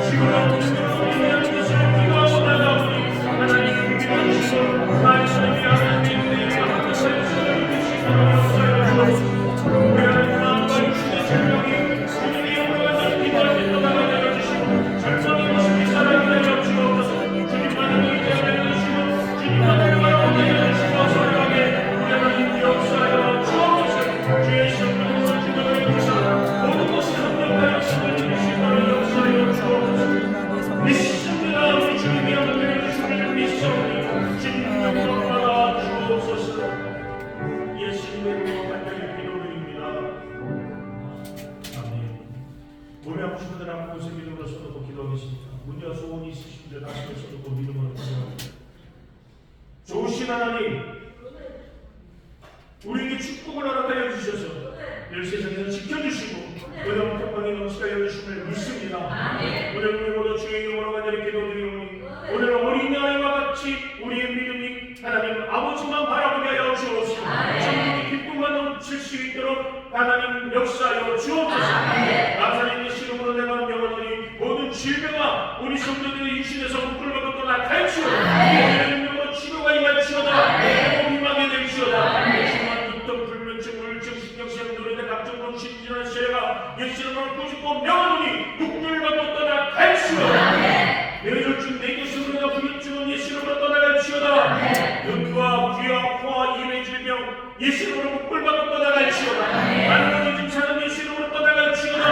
지금은 우리의 뜻을 기도하고 나가오니 하나님 믿어주시고 말씀이 하나님의 뜻을 주시도록 역사하여 주옵소서. 우리 하나님 마음과 육신의 질병이 주님의 영광을 가진 기도할 때 떠나가게 하여 주시고 절망이 모습이 살아나게 하여 주옵소서. 주님만을 의지하게 하여 주시고 주님만을 바라보게 하여 주시고 살아가게 우리 하나님 역사하여 주옵소서. 주의 성령으로 기도하여 주시고 모든 것이 합력하여 성을 주시도록 역사하여 주옵소서. 믿습니다. 우리 주님이 함께 해주시는 믿사오니 진정으로 받아 주옵소서. 예수님의 이름으로 간절히 기도드립니다. 아멘. 몸이 아프신 분들 아픈 곳에 믿음으로 서놓고 기도하겠습니다. 문제와 소원이 있으신 분들 가슴에 서놓고 믿음으로 기도합니다. 좋으신 하나님, 우리에게 축복을 허락하여 주셔서 늘 세상에서 지켜주시고 어려운 평강에 넘치게 하여 주심을 믿습니다. 오늘 모두 주의 이름으로 간절히 기도드리오니 오늘 어린아이와 같이 우리의 믿음이 하나님 아버지만 바라보게 하여 주옵시고 천국의 기쁨과 넘칠 수 있도록 하나님 역사하여 주옵소서. 나사렛 예수 이름으로 내가 명하노니 모든 질병과 우리 성도들의 육신에서 묶을거부터 나갈지어다. 우리의 능력으로 치료가 임할지어다. 회복이 임하게 될지어다. 불면증, 우울증, 신경쇠약, 노래대 각종 정신질환 세례가 예수 이름으로 꾸짖고 명하노니 묶을거부터 떠나갈지어다. 뇌졸중, 뇌교수로 내가 불면증은 예수 이름으로 떠나갈지어다. 눈과 귀와 코와 입의 질병 예수 이름으로 묶을거부터 떠나갈지어다. 만성의 증상은 예수 이름으로 떠나갈지어다.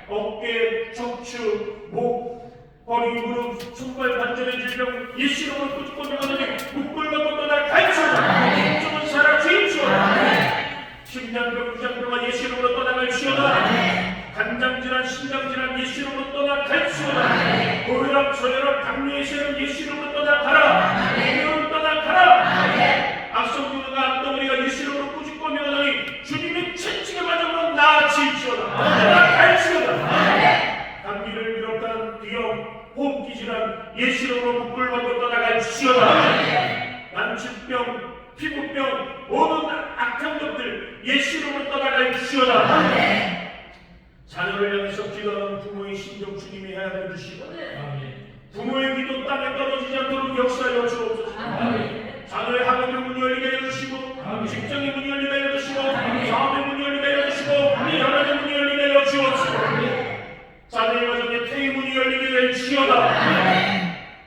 어깨, 척추, 목, 허리, 무릎, 손발 관절의 질병 예수 이름으로 꾸짖고 명하노니 묶을거부터 떠나갈지어다. 걱정은 사라질지어다. 심장병, 부장병과 예수 이름으로 떠나갈지어다. 간장질환, 신장질환 예수 이름으로 떠나갈지어다. 고혈압, 저혈압, 당뇨의 세력 예수 이름으로 떠나가라. 병은 떠나가라. 악성균과 악덩어리가 예수 이름으로 꾸짖고 명하노니 주님의 채찍에 맞으므로 나아질지어다. 떠나갈지어다. 감기를 비롯한 비염, 호흡기 질환 예수 이름으로 묶을거부터 떠나갈지어다. 난치병, 피부병, 모든 악한 것들 예수 이름으로 떠나갈지어다. 자녀를 향해서 기도하는 부모의 심정 주님이 해야 주시고 부모의 기도 땅에 떨어지지 않도록 역사하여 주옵소서. 자녀의 학업의 문이 열리게 해주시고 직장의 문이 열리게 해주시고 사업의 문이 열리게 해주시고 연합의 문이 열리게 하여 주옵소서. 자녀의 가정의 태의 문이 열리게 될지어다.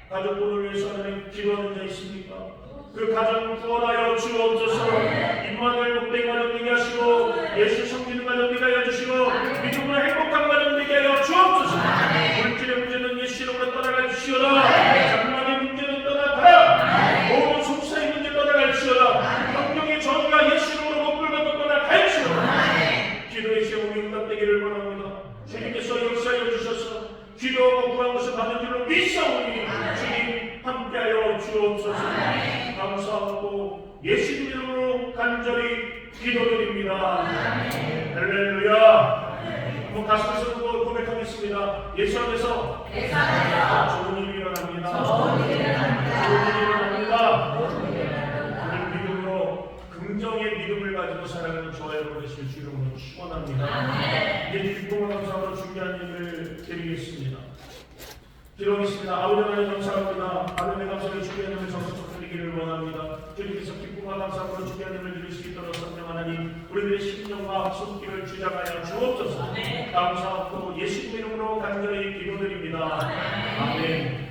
가족분을 위해서 하나님 기도하는 자 있습니까? 그 가정을 구원하여 주옵소서. 임마누엘 복된 가정 되게 하시고 예수 섬기는 가정 되게 하여 주시고 믿음으로 행복한 가정 되게 하여 주옵소서. 물질의 문제는 예수 이름으로 떠나갈지어다. 장막의 문제는 떠나가라. 모든 속사의 문제 떠나갈지어다. 성령의 저주가 예수 이름으로 목불받고 떠나갈지어다. 기도의 제목이 응답되기를 원합니다. 주님께서 역사하여 주셔서 기도하고 구한 것을 받은 줄로 믿사오니 주님 함께하여 주옵소서. 감사합니다. 예수님 이름으로 간절히 기도드립니다. 할렐루야. 한번 가슴에서 고백하겠습니다. 예수 안에서 좋은 일이 일어납니다. 좋은 일이 일어납니다. 오늘 믿음으로 긍정의 믿음을 가지고 살아가는 저와 여러분 되실 주 이름으로 축원합니다. 이제 기쁨과 감사로 준비한 일을 드리겠습니다. 기도하겠습니다. 아버지 하나님 감사합니다. 하나님의 감사를 준비한 일을 적극 드리기를 원합니다. 주님께서 기쁨과 감사로 준비한 일을 드릴 수 있도록 성령 하나님 우리들의 심령과 손길을 주장하여 주옵소서. 감사하고 예수님 이름으로 간절히 기도드립니다. 아멘.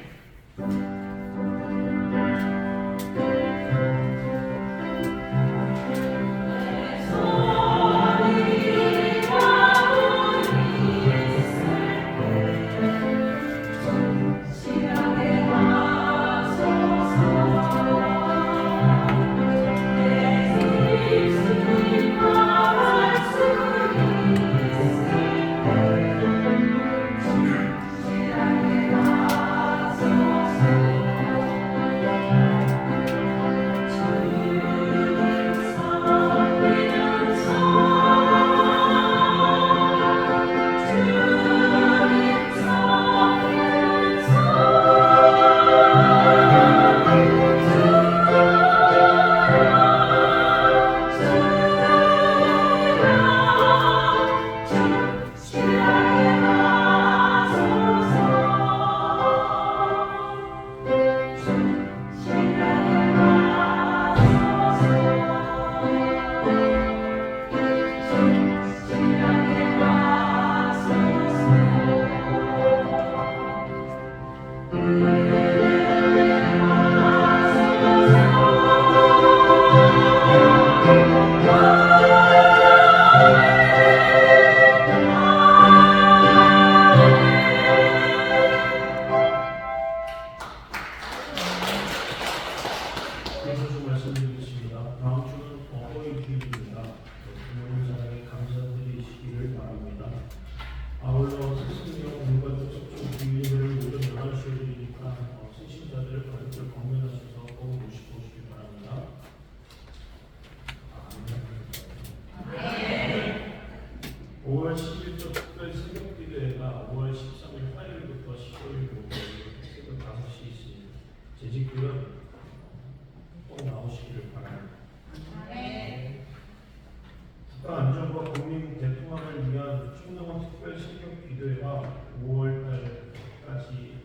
국가안전과 국민 대통합을 위한 총동원 특별 새벽 기도회가 5월달까지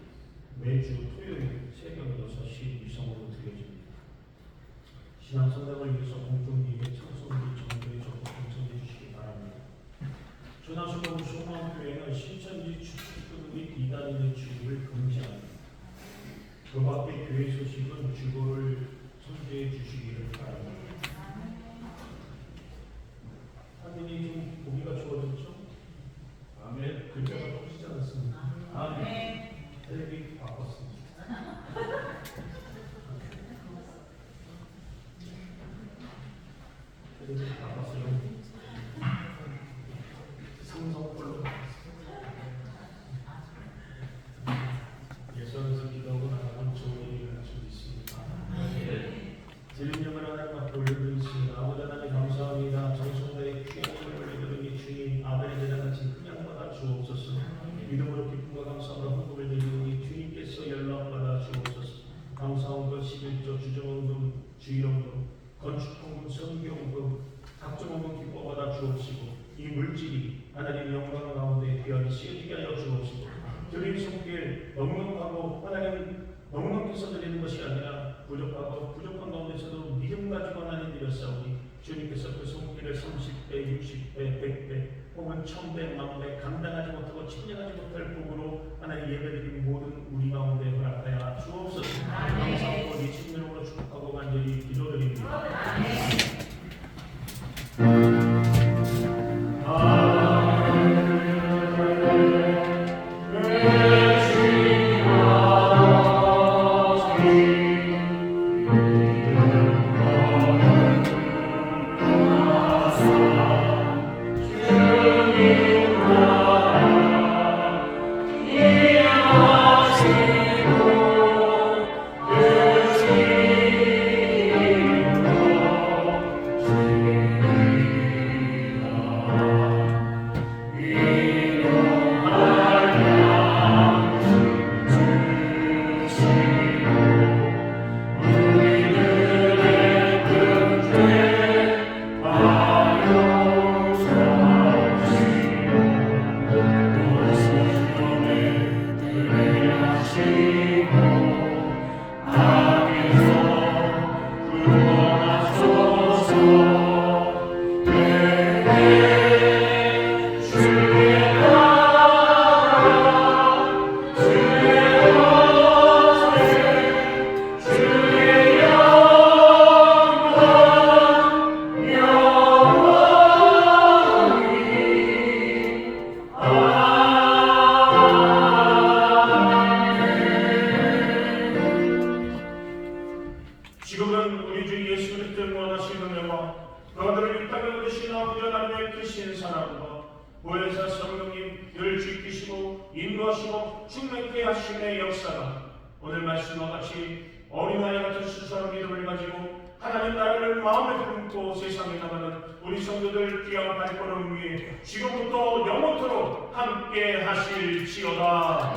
매주 토요일 새벽 6시 위성으로 드려집니다. 신앙 성장을 위해서 공동기획 창설비 정도에 적극 동참해 주시기 바랍니다. 조나수공 소망교회는 신천지 추측 및 이단인의 주기를 금지합니다. 그 밖의 교회 소식은 주보를 선재해 주시기를 바랍니다. 화면이 좀 보기가 좋아졌죠? 아멘. 글자가 커지지 않았습니다. 아멘. 텔레비 바꿨습니다. 텔레비 바꿨어요. 삼성 걸로 예수님께서 기도하고 나가면 좋은 일이 일어날 수 있습니다. 드린 영을 하나님 앞에 올려드리겠습니다. 아버지 하나님 감사합니다. 정성대의 귀한 힘을 올려드리니 주님 아벨의 대단하신 큰양받아 주옵소서. 믿음으로 기쁨과 감사함으로 헌금을 드리니 주님께서 연락받아 주옵소서. 감사헌금 11조 주정헌금 주일헌금 건축헌금 선교헌금 각종 헌금 기뻐받아 주옵시고 이 물질이 하나님 영광 가운데 귀하게 쓰여지게 하여 주옵시고 주님 손길 넉넉하고 하나님 넉넉해서 드리는 것이 아니라 부족하고 부족한 가운데서도 믿음 가지고 하나님 드렸사오니 주님께서 그 손길을 30배, 60배, 100배 혹은 1000배, 10,000배 감당하지 못하고 측량하지 못할 복으로 하나님 예배드린 모든 우리 가운데 허락하여 주옵소서. 감사하고 예수님 이름으로 축복하고 간절히 기도드립니다. 주님 주 예수 그리스도의 원하신 은혜와 너희들을 이 땅에 부르신 아버지 하나님의 크신 사랑과 보혜사 성령님 늘 지키시고 인도하시고 충만케 하심의 역사가 오늘 말씀과 같이 어린아이 같은 순수한 믿음을 가지고 하나님 나라를 마음에 품고 세상에 나가는 우리 성도들 귀한 발걸음 위에 지금부터 영원토록 함께 하실지어다.